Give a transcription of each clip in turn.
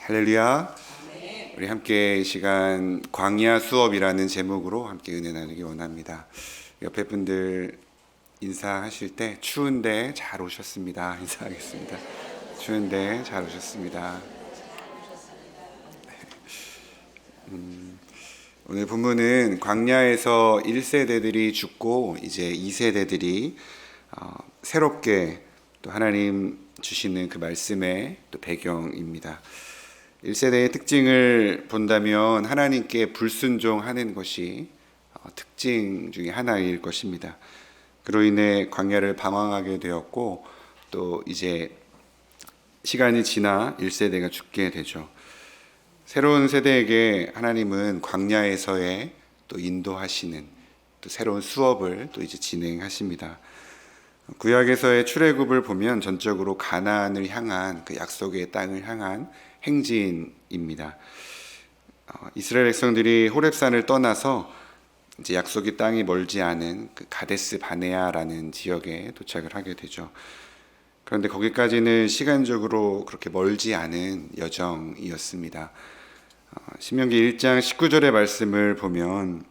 할렐루야. 우리 함께 이 시간 광야 수업이라는 제목으로 함께 은혜 나누기 원합니다. 옆에 분들 인사하실 때 추운데 잘 오셨습니다. 인사하겠습니다. 추운데 잘 오셨습니다. 오늘 본문은 광야에서 1세대들이 죽고 이제 2세대들이 새롭게 또 하나님 주시는 그 말씀의 또 배경입니다. 1세대의 특징을 본다면 하나님께 불순종하는 것이 특징 중에 하나일 것입니다. 그로 인해 광야를 방황하게 되었고 또 이제 시간이 지나 1세대가 죽게 되죠. 새로운 세대에게 하나님은 광야에서의 또 인도하시는 또 새로운 수업을 또 이제 진행하십니다. 구약에서의 출애굽을 보면 전적으로 가나안을 향한 그 약속의 땅을 향한 행진입니다. 이스라엘 백성들이 호렙산을 떠나서 이제 약속의 땅이 멀지 않은 그 가데스 바네아라는 지역에 도착을 하게 되죠. 그런데 거기까지는 시간적으로 그렇게 멀지 않은 여정이었습니다. 신명기 1장 19절의 말씀을 보면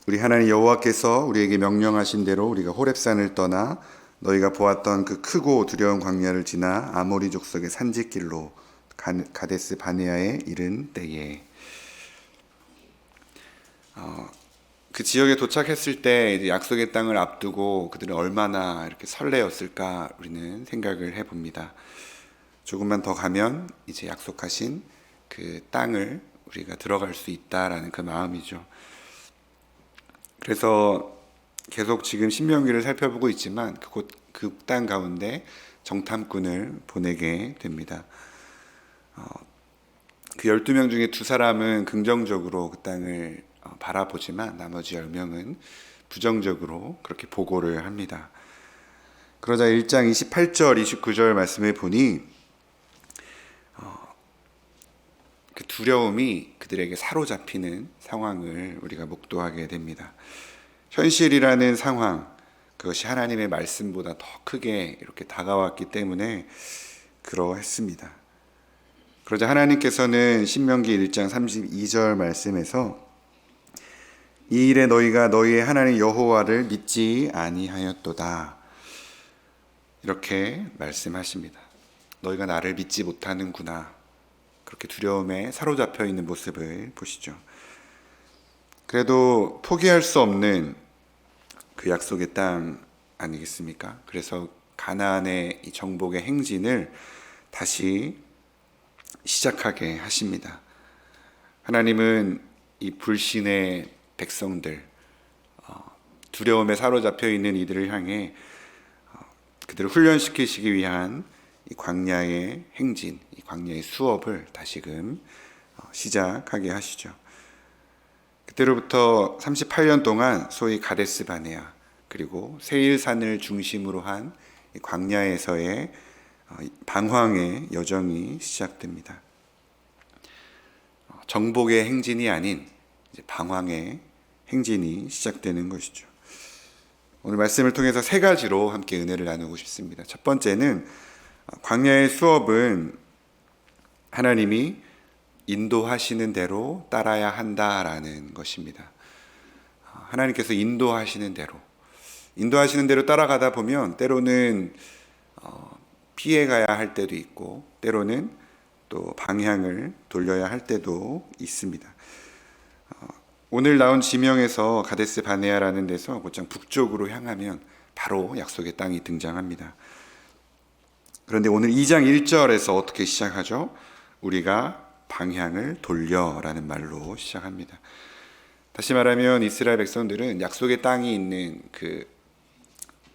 우리 하나님 여호와께서 우리에게 명령하신 대로 우리가 호렙산을 떠나 너희가 보았던 그 크고 두려운 광야를 지나 아모리 족속의 산지길로 가데스 바네아에 이른 때에 그 지역에 도착했을 때 이제 약속의 땅을 앞두고 그들은 얼마나 이렇게 설레었을까 우리는 생각을 해봅니다. 조금만 더 가면 이제 약속하신 그 땅을 우리가 들어갈 수 있다라는 그 마음이죠. 그래서 계속 지금 신명기를 살펴보고 있지만 그 땅 가운데 정탐꾼을 보내게 됩니다. 그 12명 중에 2사람은 긍정적으로 그 땅을 바라보지만 나머지 10명은 부정적으로 그렇게 보고를 합니다. 그러자 1장 28절 29절 말씀을 보니 그 두려움이 그들에게 사로잡히는 상황을 우리가 목도하게 됩니다. 현실이라는 상황, 그것이 하나님의 말씀보다 더 크게 이렇게 다가왔기 때문에 그러했습니다. 그러자 하나님께서는 신명기 1장 32절 말씀에서 이 일에 너희가 너희의 하나님 여호와를 믿지 아니하였도다 이렇게 말씀하십니다. 너희가 나를 믿지 못하는구나. 그렇게 두려움에 사로잡혀 있는 모습을 보시죠. 그래도 포기할 수 없는 그 약속의 땅 아니겠습니까? 그래서 가나안의 이 정복의 행진을 다시 시작하게 하십니다. 하나님은 이 불신의 백성들, 두려움에 사로잡혀 있는 이들을 향해 그들을 훈련시키시기 위한 이 광야의 행진, 이 광야의 수업을 다시금 시작하게 하시죠. 그때로부터 38년 동안 소위 가데스 바네아 그리고 세일산을 중심으로 한 광야에서의 방황의 여정이 시작됩니다. 정복의 행진이 아닌 이제 방황의 행진이 시작되는 것이죠. 오늘 말씀을 통해서 3가지로 함께 은혜를 나누고 싶습니다. 첫 번째는 광야의 수업은 하나님이 인도하시는 대로 따라야 한다라는 것입니다. 하나님께서 인도하시는 대로 따라가다 보면 때로는 피해가야 할 때도 있고 때로는 또 방향을 돌려야 할 때도 있습니다. 오늘 나온 지명에서 가데스 바네아라는 데서 곧장 북쪽으로 향하면 바로 약속의 땅이 등장합니다. 그런데 오늘 2장 1절에서 어떻게 시작하죠? 우리가 방향을 돌려라는 말로 시작합니다. 다시 말하면 이스라엘 백성들은 약속의 땅이 있는 그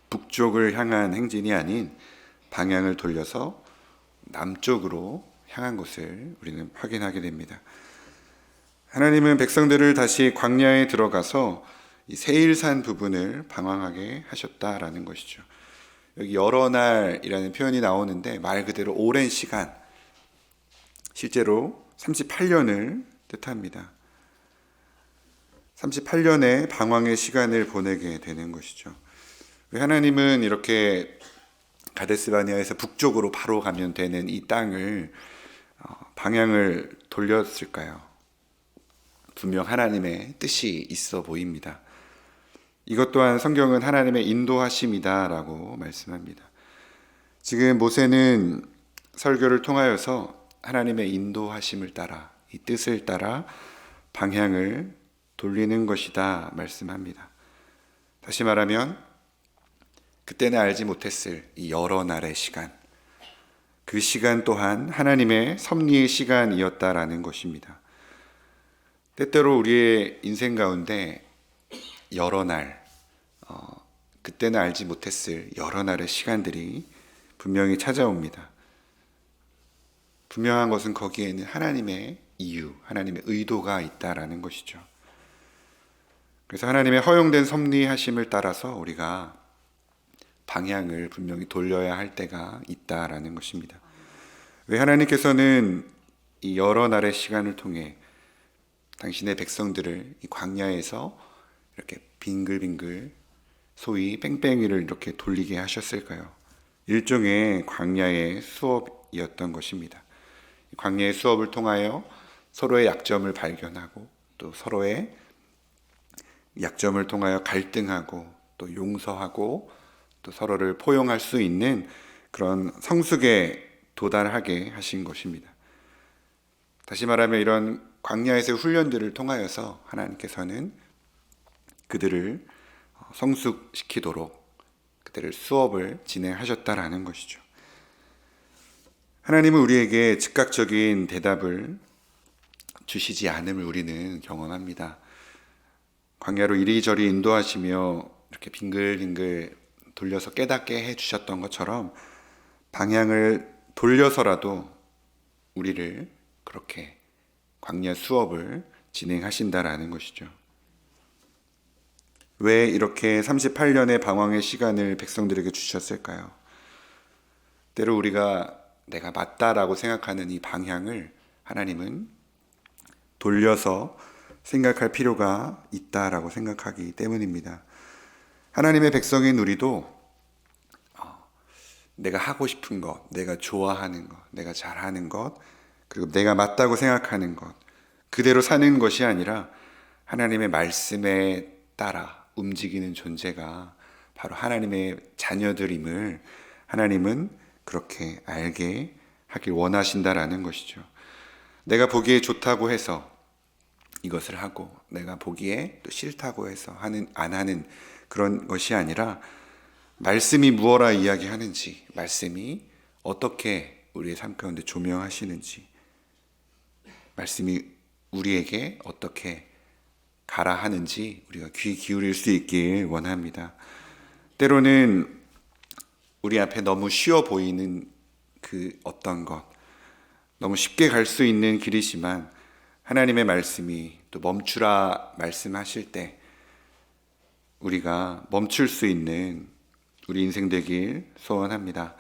북쪽을 향한 행진이 아닌 방향을 돌려서 남쪽으로 향한 것을 우리는 확인하게 됩니다. 하나님은 백성들을 다시 광야에 들어가서 이 세일산 부분을 방황하게 하셨다라는 것이죠. 여기 여러 날이라는 표현이 나오는데 말 그대로 오랜 시간, 실제로 38년을 뜻합니다. 38년의 방황의 시간을 보내게 되는 것이죠. 하나님은 이렇게 가데스바네아에서 북쪽으로 바로 가면 되는 이 땅을 방향을 돌렸을까요? 분명 하나님의 뜻이 있어 보입니다. 이것 또한 성경은 하나님의 인도하심이다라고 말씀합니다. 지금 모세는 설교를 통하여서 하나님의 인도하심을 따라, 이 뜻을 따라 방향을 돌리는 것이다 말씀합니다. 다시 말하면 그때는 알지 못했을 이 여러 날의 시간, 그 시간 또한 하나님의 섭리의 시간이었다라는 것입니다. 때때로 우리의 인생 가운데 여러 날, 그때는 알지 못했을 여러 날의 시간들이 분명히 찾아옵니다. 분명한 것은 거기에는 하나님의 이유, 하나님의 의도가 있다라는 것이죠. 그래서 하나님의 허용된 섭리하심을 따라서 우리가 방향을 분명히 돌려야 할 때가 있다라는 것입니다. 왜 하나님께서는 이 여러 날의 시간을 통해 당신의 백성들을 이 광야에서 이렇게 빙글빙글 소위 뺑뺑이를 이렇게 돌리게 하셨을까요? 일종의 광야의 수업이었던 것입니다. 광야의 수업을 통하여 서로의 약점을 발견하고 또 서로의 약점을 통하여 갈등하고 또 용서하고 또 서로를 포용할 수 있는 그런 성숙에 도달하게 하신 것입니다. 다시 말하면 이런 광야에서의 훈련들을 통하여서 하나님께서는 그들을 성숙시키도록 그들을 수업을 진행하셨다라는 것이죠. 하나님은 우리에게 즉각적인 대답을 주시지 않음을 우리는 경험합니다. 광야로 이리저리 인도하시며 이렇게 빙글빙글 돌려서 깨닫게 해주셨던 것처럼 방향을 돌려서라도 우리를 그렇게 광야 수업을 진행하신다라는 것이죠. 왜 이렇게 38년의 방황의 시간을 백성들에게 주셨을까요? 때로 우리가 내가 맞다라고 생각하는 이 방향을 하나님은 돌려서 생각할 필요가 있다라고 생각하기 때문입니다. 하나님의 백성인 우리도 내가 하고 싶은 것, 내가 좋아하는 것, 내가 잘하는 것, 그리고 내가 맞다고 생각하는 것, 그대로 사는 것이 아니라 하나님의 말씀에 따라 움직이는 존재가 바로 하나님의 자녀들임을 하나님은 그렇게 알게 하길 원하신다라는 것이죠. 내가 보기에 좋다고 해서 이것을 하고 내가 보기에 또 싫다고 해서 안 하는 그런 것이 아니라 말씀이 무엇라 이야기하는지, 말씀이 어떻게 우리의 삶 가운데 조명하시는지, 말씀이 우리에게 어떻게 가라 하는지 우리가 귀 기울일 수 있길 원합니다. 때로는 우리 앞에 너무 쉬워 보이는 그 어떤 것, 너무 쉽게 갈 수 있는 길이지만 하나님의 말씀이 또 멈추라 말씀하실 때 우리가 멈출 수 있는 우리 인생 되길 소원합니다.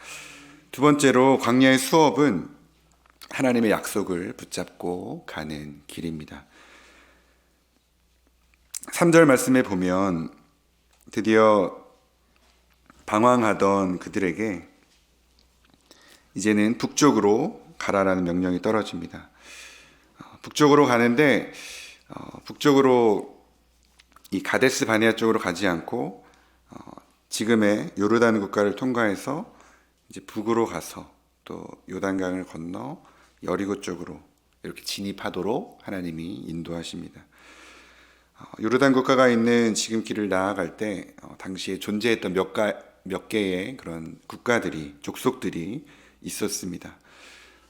두 번째로 광야의 수업은 하나님의 약속을 붙잡고 가는 길입니다. 3절 말씀에 보면 드디어 방황하던 그들에게 이제는 북쪽으로 가라라는 명령이 떨어집니다. 북쪽으로 가는데 북쪽으로 이 가데스 바네아 쪽으로 가지 않고 지금의 요르단 국가를 통과해서 이제 북으로 가서 또 요단강을 건너 여리고 쪽으로 이렇게 진입하도록 하나님이 인도하십니다. 요르단 국가가 있는 지금 길을 나아갈 때 당시에 존재했던 몇 개의 그런 국가들이 족속들이 있었습니다.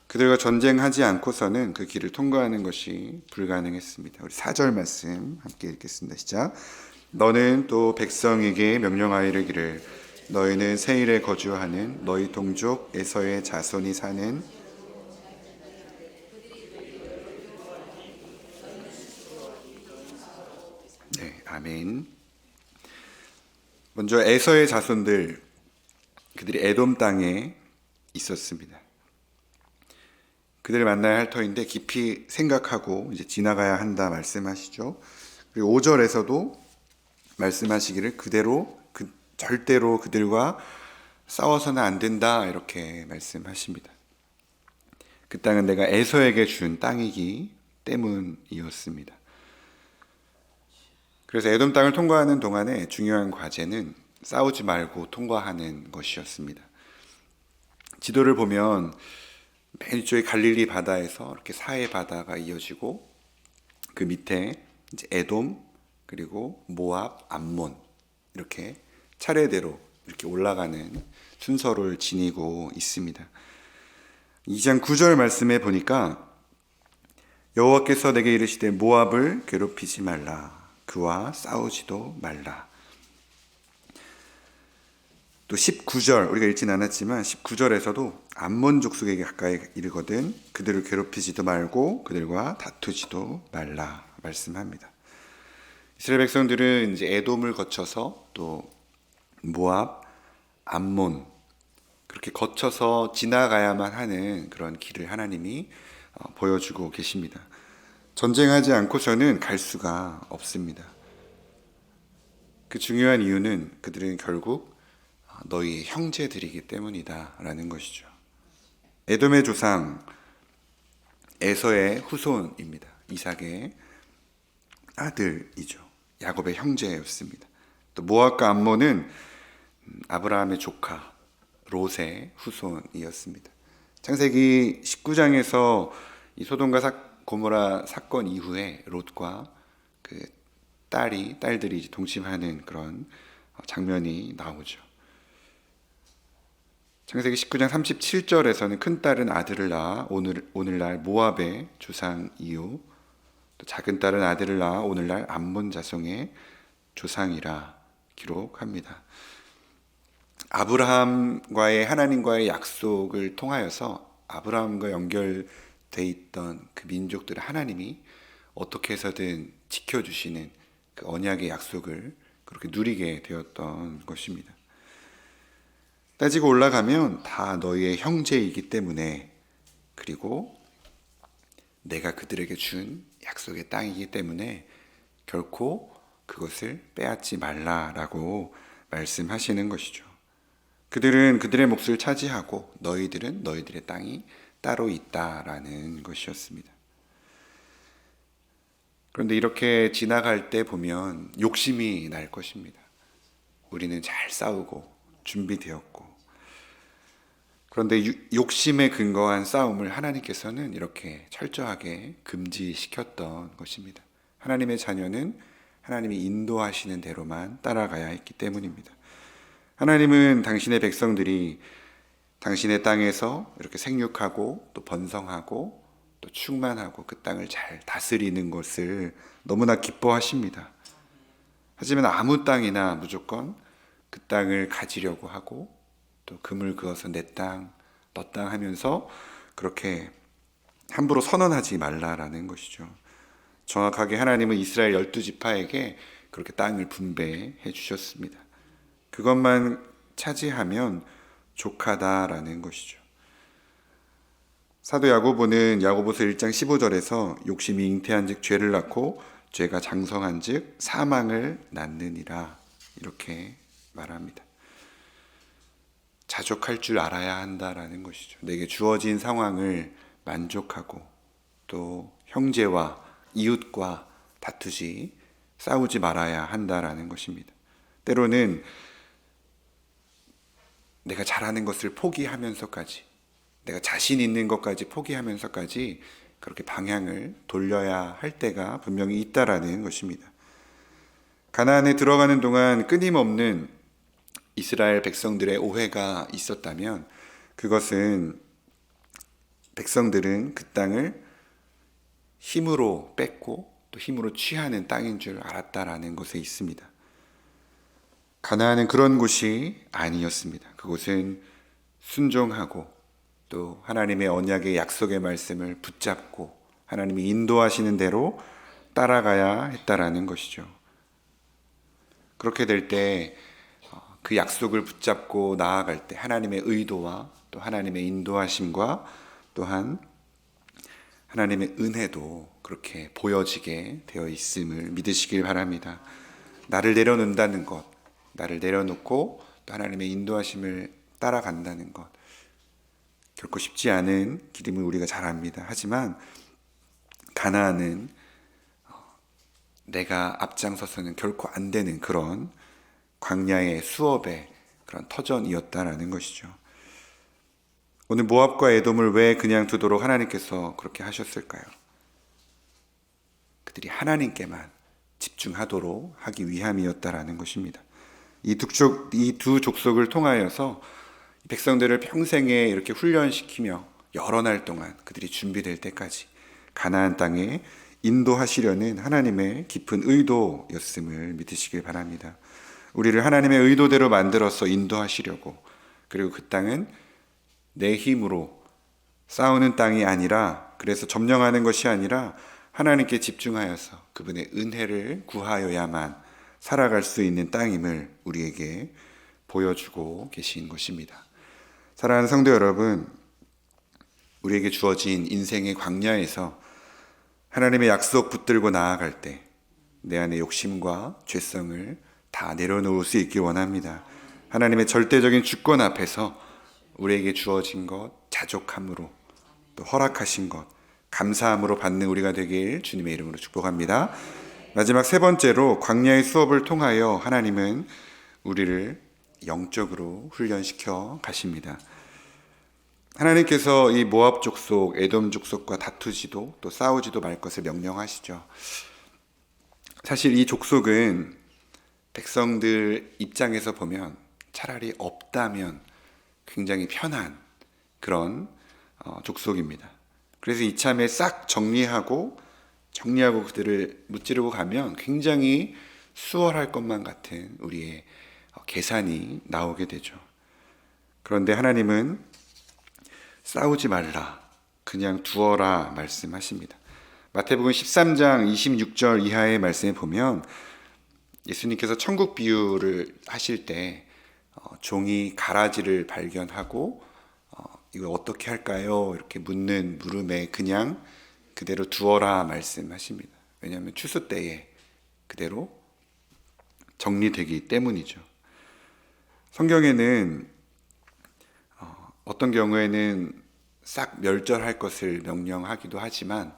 그들과 전쟁하지 않고서는 그 길을 통과하는 것이 불가능했습니다. 우리 4절 말씀 함께 읽겠습니다. 시작. 너는 또 백성에게 명령하여 이르기를 너희는 세일에 거주하는 너희 동족 에서의 자손이 사는 네, 아멘. 먼저 에서의 자손들, 그들이 에돔 땅에 있었습니다. 그들을 만나야 할 터인데 깊이 생각하고 이제 지나가야 한다 말씀하시죠. 그리고 5절에서도 말씀하시기를 그대로 절대로 그들과 싸워서는 안 된다 이렇게 말씀하십니다. 그 땅은 내가 에서에게 준 땅이기 때문이었습니다. 그래서 에돔 땅을 통과하는 동안에 중요한 과제는 싸우지 말고 통과하는 것이었습니다. 지도를 보면 맨 위쪽에 갈릴리 바다에서 이렇게 사해 바다가 이어지고 그 밑에 이제 에돔 그리고 모압, 암몬 이렇게 차례대로 이렇게 올라가는 순서를 지니고 있습니다. 2장 9절 말씀에 보니까 여호와께서 내게 이르시되 모압을 괴롭히지 말라 그와 싸우지도 말라. 또 19절 우리가 읽진 않았지만 19절에서도 암몬 족속에게 가까이 이르거든 그들을 괴롭히지도 말고 그들과 다투지도 말라 말씀합니다. 이스라엘 백성들은 이제 에돔을 거쳐서 또 모압, 암몬 그렇게 거쳐서 지나가야만 하는 그런 길을 하나님이 보여주고 계십니다. 전쟁하지 않고서는 갈 수가 없습니다. 그 중요한 이유는 그들은 결국 너희 형제들이기 때문이다 라는 것이죠. 에돔의 조상 에서의 후손입니다. 이삭의 아들이죠. 야곱의 형제였습니다. 또 모압과 암몬은 아브라함의 조카 롯의 후손이었습니다. 창세기 19장에서 이 소돔과 고모라 사건 이후에 롯과 그 딸들이 동침하는 그런 장면이 나오죠. 창세기 19장 37절에서는 큰 딸은 아들을 낳아 오늘날 모압의 조상이요 또 작은 딸은 아들을 낳아 오늘날 암몬 자손의 조상이라 기록합니다. 아브라함과의 하나님과의 약속을 통하여서 아브라함과 연결돼 있던 그 민족들을 하나님이 어떻게 해서든 지켜주시는 그 언약의 약속을 그렇게 누리게 되었던 것입니다. 따지고 올라가면 다 너희의 형제이기 때문에 그리고 내가 그들에게 준 약속의 땅이기 때문에 결코 그것을 빼앗지 말라라고 말씀하시는 것이죠. 그들은 그들의 몫을 차지하고 너희들은 너희들의 땅이 따로 있다라는 것이었습니다. 그런데 이렇게 지나갈 때 보면 욕심이 날 것입니다. 우리는 잘 싸우고 준비되었고 그런데 욕심에 근거한 싸움을 하나님께서는 이렇게 철저하게 금지시켰던 것입니다. 하나님의 자녀는 하나님이 인도하시는 대로만 따라가야 했기 때문입니다. 하나님은 당신의 백성들이 당신의 땅에서 이렇게 생육하고 또 번성하고 또 충만하고 그 땅을 잘 다스리는 것을 너무나 기뻐하십니다. 하지만 아무 땅이나 무조건 그 땅을 가지려고 하고 또 금을 그어서 내 땅, 너 땅 하면서 그렇게 함부로 선언하지 말라라는 것이죠. 정확하게 하나님은 이스라엘 12지파에게 그렇게 땅을 분배해 주셨습니다. 그것만 차지하면 족하다라는 것이죠. 사도 야고보는 야고보서 1장 15절에서 욕심이 잉태한 즉 죄를 낳고 죄가 장성한 즉 사망을 낳느니라 이렇게 말합니다. 자족할 줄 알아야 한다라는 것이죠. 내게 주어진 상황을 만족하고 또 형제와 이웃과 다투지 싸우지 말아야 한다라는 것입니다. 때로는 내가 잘하는 것을 포기하면서까지 내가 자신 있는 것까지 포기하면서까지 그렇게 방향을 돌려야 할 때가 분명히 있다라는 것입니다. 가나안에 들어가는 동안 끊임없는 이스라엘 백성들의 오해가 있었다면 그것은 백성들은 그 땅을 힘으로 뺏고 또 힘으로 취하는 땅인 줄 알았다라는 것에 있습니다. 가나안은 그런 곳이 아니었습니다. 그곳은 순종하고 또 하나님의 언약의 약속의 말씀을 붙잡고 하나님이 인도하시는 대로 따라가야 했다라는 것이죠. 그렇게 될 때 그 약속을 붙잡고 나아갈 때 하나님의 의도와 또 하나님의 인도하심과 또한 하나님의 은혜도 그렇게 보여지게 되어 있음을 믿으시길 바랍니다. 나를 내려놓는다는 것, 나를 내려놓고 또 하나님의 인도하심을 따라간다는 것, 결코 쉽지 않은 길임을 우리가 잘 압니다. 하지만 가나안은 내가 앞장서서는 결코 안 되는 그런 광야의 수업의 그런 터전이었다라는 것이죠. 오늘 모압과 에돔을 왜 그냥 두도록 하나님께서 그렇게 하셨을까요? 그들이 하나님께만 집중하도록 하기 위함이었다라는 것입니다. 이 두 족속을 통하여서 백성들을 평생에 이렇게 훈련시키며 여러 날 동안 그들이 준비될 때까지 가나안 땅에 인도하시려는 하나님의 깊은 의도였음을 믿으시길 바랍니다. 우리를 하나님의 의도대로 만들어서 인도하시려고, 그리고 그 땅은 내 힘으로 싸우는 땅이 아니라, 그래서 점령하는 것이 아니라 하나님께 집중하여서 그분의 은혜를 구하여야만 살아갈 수 있는 땅임을 우리에게 보여주고 계신 것입니다. 사랑하는 성도 여러분, 우리에게 주어진 인생의 광야에서 하나님의 약속 붙들고 나아갈 때 내 안의 욕심과 죄성을 다 내려놓을 수 있길 원합니다. 하나님의 절대적인 주권 앞에서 우리에게 주어진 것 자족함으로, 또 허락하신 것 감사함으로 받는 우리가 되길 주님의 이름으로 축복합니다. 마지막 세 번째로, 광야의 수업을 통하여 하나님은 우리를 영적으로 훈련시켜 가십니다. 하나님께서 이 모압 족속, 에돔 족속과 다투지도 또 싸우지도 말 것을 명령하시죠. 사실 이 족속은 백성들 입장에서 보면 차라리 없다면 굉장히 편한 그런 족속입니다. 그래서 이참에 싹 정리하고 그들을 무찌르고 가면 굉장히 수월할 것만 같은 우리의 계산이 나오게 되죠. 그런데 하나님은 싸우지 말라, 그냥 두어라 말씀하십니다. 마태복음 13장 26절 이하의 말씀에 보면 예수님께서 천국 비유를 하실 때 종이 가라지를 발견하고 이거 어떻게 할까요? 이렇게 묻는 물음에 그냥 그대로 두어라 말씀하십니다. 왜냐하면 추수 때에 그대로 정리되기 때문이죠. 성경에는 어떤 경우에는 싹 멸절할 것을 명령하기도 하지만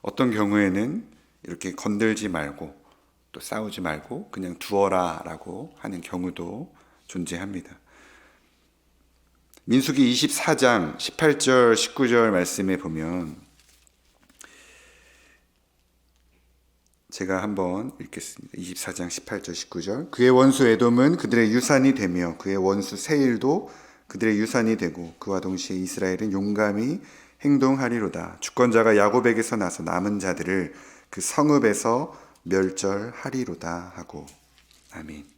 어떤 경우에는 이렇게 건들지 말고 또 싸우지 말고 그냥 두어라 라고 하는 경우도 존재합니다. 민수기 24장 18절 19절 말씀에 보면, 제가 한번 읽겠습니다. 24장 18절 19절. 그의 원수 에돔은 그들의 유산이 되며 그의 원수 세일도 그들의 유산이 되고 그와 동시에 이스라엘은 용감히 행동하리로다. 주권자가 야곱에게서 나서 남은 자들을 그 성읍에서 멸절하리로다 하고. 아멘.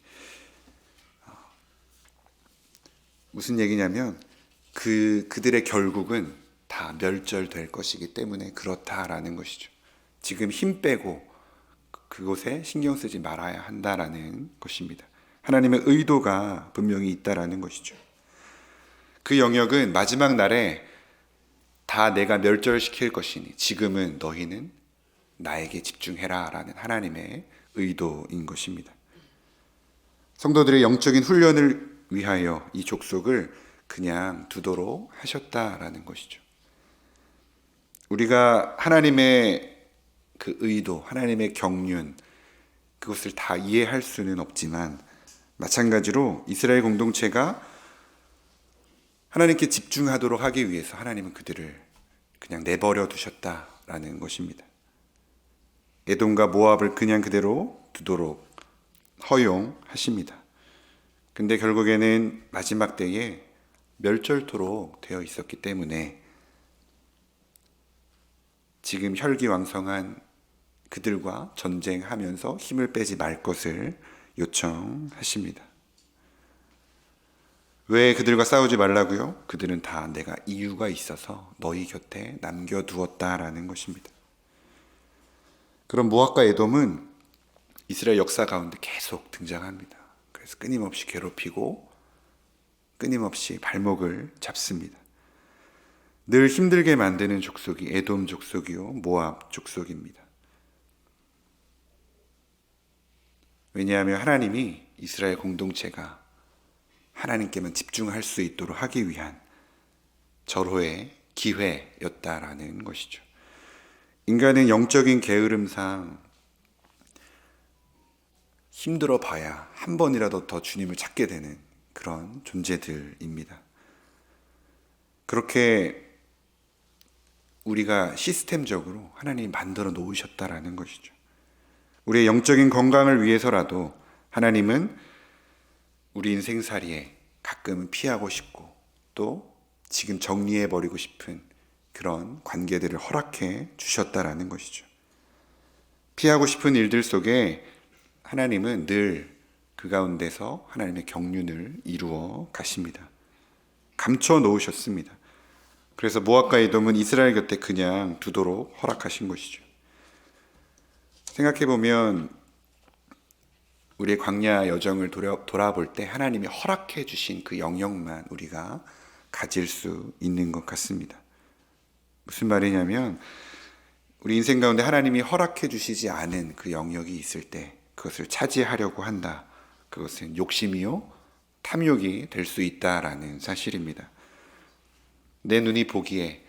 무슨 얘기냐면 그들의 결국은 다 멸절될 것이기 때문에 그렇다라는 것이죠. 지금 힘 빼고 그곳에 신경 쓰지 말아야 한다라는 것입니다. 하나님의 의도가 분명히 있다라는 것이죠. 그 영역은 마지막 날에 다 내가 멸절시킬 것이니 지금은 너희는 나에게 집중해라 라는 하나님의 의도인 것입니다. 성도들의 영적인 훈련을 위하여 이 족속을 그냥 두도록 하셨다라는 것이죠. 우리가 하나님의 그 의도, 하나님의 경륜, 그것을 다 이해할 수는 없지만 마찬가지로 이스라엘 공동체가 하나님께 집중하도록 하기 위해서 하나님은 그들을 그냥 내버려 두셨다라는 것입니다. 에돔과 모압을 그냥 그대로 두도록 허용하십니다. 근데 결국에는 마지막 때에 멸절토록 되어 있었기 때문에 지금 혈기왕성한 그들과 전쟁하면서 힘을 빼지 말 것을 요청하십니다. 왜 그들과 싸우지 말라고요? 그들은 다 내가 이유가 있어서 너희 곁에 남겨두었다라는 것입니다. 그럼 모압과 에돔은 이스라엘 역사 가운데 계속 등장합니다. 그래서 끊임없이 괴롭히고 끊임없이 발목을 잡습니다. 늘 힘들게 만드는 족속이 에돔 족속이요 모압 족속입니다. 왜냐하면 하나님이 이스라엘 공동체가 하나님께만 집중할 수 있도록 하기 위한 절호의 기회였다라는 것이죠. 인간은 영적인 게으름상 힘들어 봐야 한 번이라도 더 주님을 찾게 되는 그런 존재들입니다. 그렇게 우리가 시스템적으로 하나님이 만들어 놓으셨다라는 것이죠. 우리의 영적인 건강을 위해서라도 하나님은 우리 인생살이에 가끔은 피하고 싶고 또 지금 정리해버리고 싶은 그런 관계들을 허락해 주셨다라는 것이죠. 피하고 싶은 일들 속에 하나님은 늘 그 가운데서 하나님의 경륜을 이루어 가십니다. 감춰 놓으셨습니다. 그래서 모압과 에돔은 이스라엘 곁에 그냥 두도록 허락하신 것이죠. 생각해보면 우리의 광야 여정을 돌아볼 때 하나님이 허락해 주신 그 영역만 우리가 가질 수 있는 것 같습니다. 무슨 말이냐면 우리 인생 가운데 하나님이 허락해 주시지 않은 그 영역이 있을 때 그것을 차지하려고 한다. 그것은 욕심이요 탐욕이 될 수 있다라는 사실입니다. 내 눈이 보기에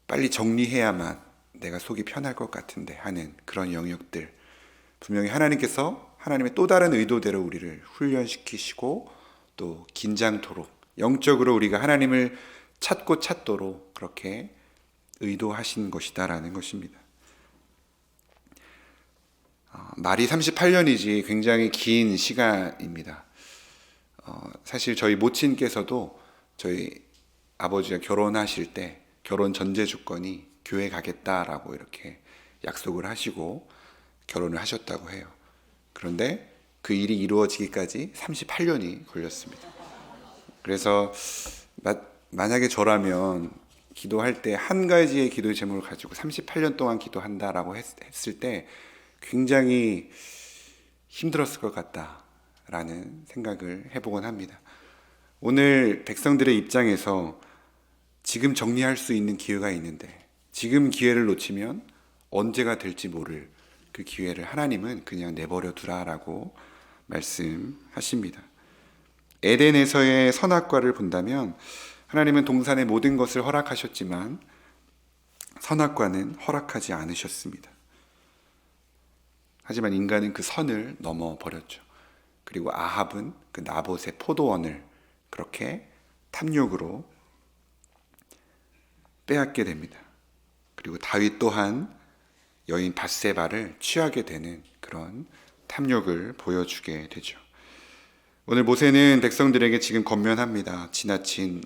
빨리 정리해야만 내가 속이 편할 것 같은데 하는 그런 영역들, 분명히 하나님께서 하나님의 또 다른 의도대로 우리를 훈련시키시고 또 긴장토록 영적으로 우리가 하나님을 찾도록 그렇게 의도하신 것이다라는 것입니다. 말이 38년이지 굉장히 긴 시간입니다. 사실 저희 모친께서도 저희 아버지가 결혼하실 때 결혼 전제 조건이 교회 가겠다라고 이렇게 약속을 하시고 결혼을 하셨다고 해요. 그런데 그 일이 이루어지기까지 38년이 걸렸습니다. 그래서 만약에 저라면 기도할 때 한 가지의 기도의 제목을 가지고 38년 동안 기도한다라고 했을 때 굉장히 힘들었을 것 같다라는 생각을 해보곤 합니다. 오늘 백성들의 입장에서 지금 정리할 수 있는 기회가 있는데 지금 기회를 놓치면 언제가 될지 모를 그 기회를 하나님은 그냥 내버려 두라라고 말씀하십니다. 에덴에서의 선악과를 본다면 하나님은 동산의 모든 것을 허락하셨지만 선악과는 허락하지 않으셨습니다. 하지만 인간은 그 선을 넘어버렸죠. 그리고 아합은 그 나봇의 포도원을 그렇게 탐욕으로 빼앗게 됩니다. 그리고 다윗 또한 여인 밧세바를 취하게 되는 그런 탐욕을 보여주게 되죠. 오늘 모세는 백성들에게 지금 권면합니다. 지나친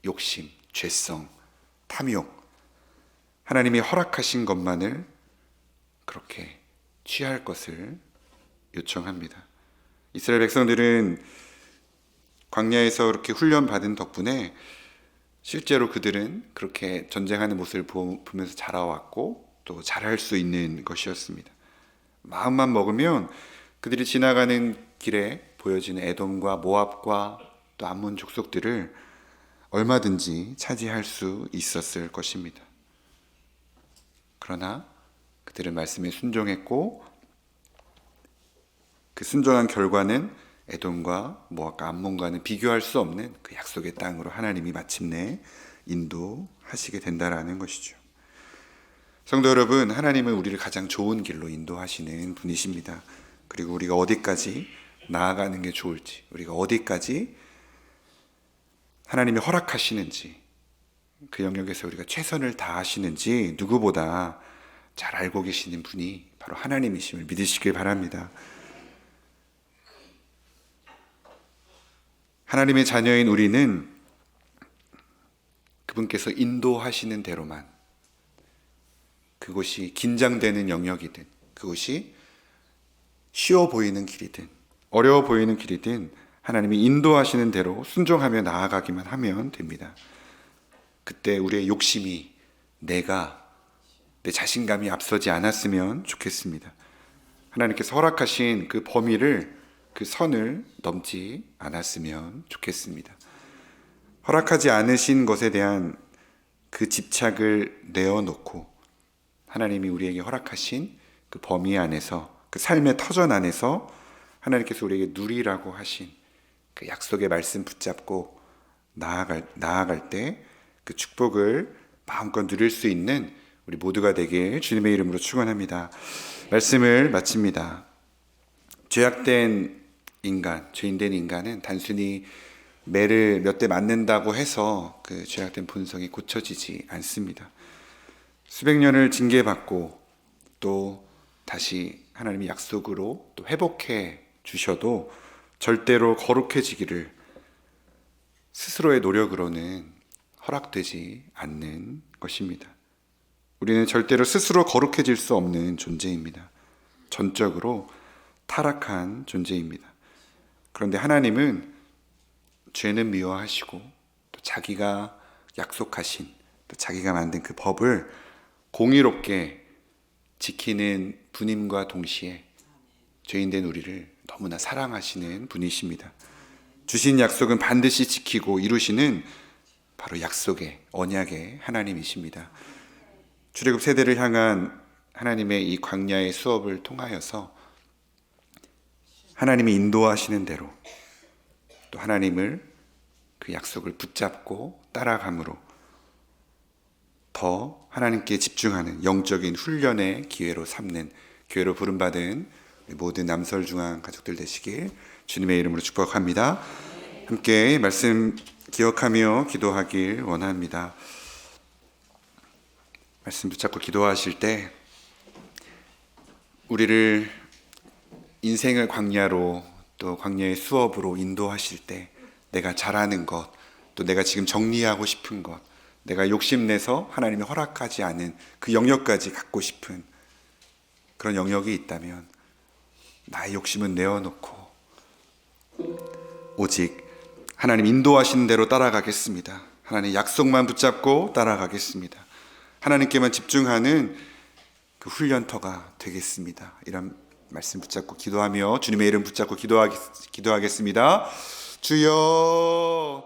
욕심, 죄성, 탐욕, 하나님이 허락하신 것만을 그렇게 취할 것을 요청합니다. 이스라엘 백성들은 광야에서 그렇게 훈련받은 덕분에 실제로 그들은 그렇게 전쟁하는 모습을 보면서 자라왔고 또 잘할 수 있는 것이었습니다. 마음만 먹으면 그들이 지나가는 길에 보여지는 에돔과 모압과 또 암몬 족속들을 얼마든지 차지할 수 있었을 것입니다. 그러나 그들은 말씀에 순종했고 그 순종한 결과는 에돔과 모압과 암몬과는 비교할 수 없는 그 약속의 땅으로 하나님이 마침내 인도하시게 된다라는 것이죠. 성도 여러분, 하나님은 우리를 가장 좋은 길로 인도하시는 분이십니다. 그리고 우리가 어디까지 나아가는 게 좋을지, 우리가 어디까지 하나님이 허락하시는지, 그 영역에서 우리가 최선을 다하시는지 누구보다 잘 알고 계시는 분이 바로 하나님이심을 믿으시길 바랍니다. 하나님의 자녀인 우리는 그분께서 인도하시는 대로만, 그곳이 긴장되는 영역이든 그곳이 쉬워 보이는 길이든 어려워 보이는 길이든 하나님이 인도하시는 대로 순종하며 나아가기만 하면 됩니다. 그때 우리의 욕심이 내 자신감이 앞서지 않았으면 좋겠습니다. 하나님께서 허락하신 그 범위를, 그 선을 넘지 않았으면 좋겠습니다. 허락하지 않으신 것에 대한 그 집착을 내어놓고 하나님이 우리에게 허락하신 그 범위 안에서, 그 삶의 터전 안에서 하나님께서 우리에게 누리라고 하신 그 약속의 말씀 붙잡고 나아갈 때 그 축복을 마음껏 누릴 수 있는 우리 모두가 되길 주님의 이름으로 축원합니다. 말씀을 마칩니다. 죄악된 인간, 죄인된 인간은 단순히 매를 몇 대 맞는다고 해서 그 죄악된 본성이 고쳐지지 않습니다. 수백 년을 징계받고 또 다시 하나님의 약속으로 또 회복해 주셔도 절대로 거룩해지기를 스스로의 노력으로는 허락되지 않는 것입니다. 우리는 절대로 스스로 거룩해질 수 없는 존재입니다. 전적으로 타락한 존재입니다. 그런데 하나님은 죄는 미워하시고 또 자기가 약속하신 또 자기가 만든 그 법을 공의롭게 지키는 분임과 동시에 죄인된 우리를 너무나 사랑하시는 분이십니다. 주신 약속은 반드시 지키고 이루시는 바로 약속의 언약의 하나님이십니다. 출애굽 세대를 향한 하나님의 이 광야의 수업을 통하여서 하나님이 인도하시는 대로 또 하나님을 그 약속을 붙잡고 따라감으로 더 하나님께 집중하는 영적인 훈련의 기회로 삼는 교회로 부름받은 모든 남설중앙 가족들 되시길 주님의 이름으로 축복합니다. 함께 말씀 기억하며 기도하길 원합니다. 말씀 붙잡고 기도하실 때 우리를 인생을 광야로 또 광야의 수업으로 인도하실 때 내가 잘하는 것, 또 내가 지금 정리하고 싶은 것, 내가 욕심내서 하나님이 허락하지 않은 그 영역까지 갖고 싶은 그런 영역이 있다면 나의 욕심은 내어놓고 오직 하나님 인도하시는 대로 따라가겠습니다. 하나님 약속만 붙잡고 따라가겠습니다. 하나님께만 집중하는 그 훈련터가 되겠습니다. 이런 말씀 붙잡고 기도하며 주님의 이름 붙잡고 기도하겠습니다. 주여